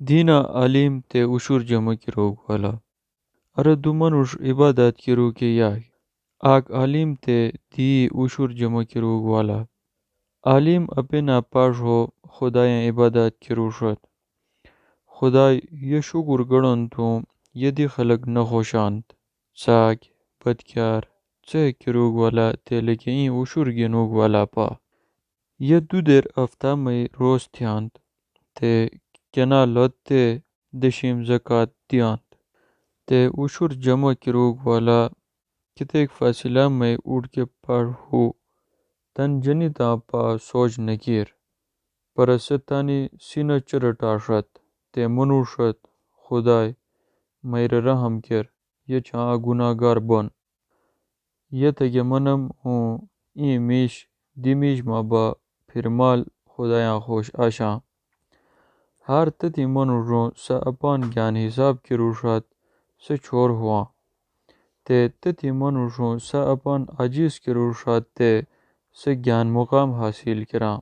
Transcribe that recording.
دینا عالم تے اشور جمع کی روگ والا ارے دو منوش عبادت کی رو کے یاگ آگ عالم تے دی اشور جمع کی روگ والا عالم اپنا پاش ہو خدایاں عبادت کی روشت خدای یہ شکر گڑن تو یدی خلق نہ خوشانت ساک بدکیار ژے کی روگ والا تے لیکن این اشور گنوگ والا پا یہ دو دیر ہفتہ میں روز تھیانت تے کنا لت تے دشیم زکات دیانت تے اشور جمع کی روگ والا کتیک فاصلہ میں اٹھ کے پڑھ ہو تن جنی تا پا سوچ نکیر پرستانی سینہ چرٹاشت تے منوشت خدای میرے رحم کر یہ چھاں گناہگار بن یہ تگہ منم ہوں این میش دی میش ما با پھر مال خدایاں خوش آشاں ہر تتی منوشوں سا اپان گیان حساب کی روشت سے چھوڑ ہوا تے تتی منوشوں سا اپان عجیز کی روشت تے سے گیان مقام حاصل کراں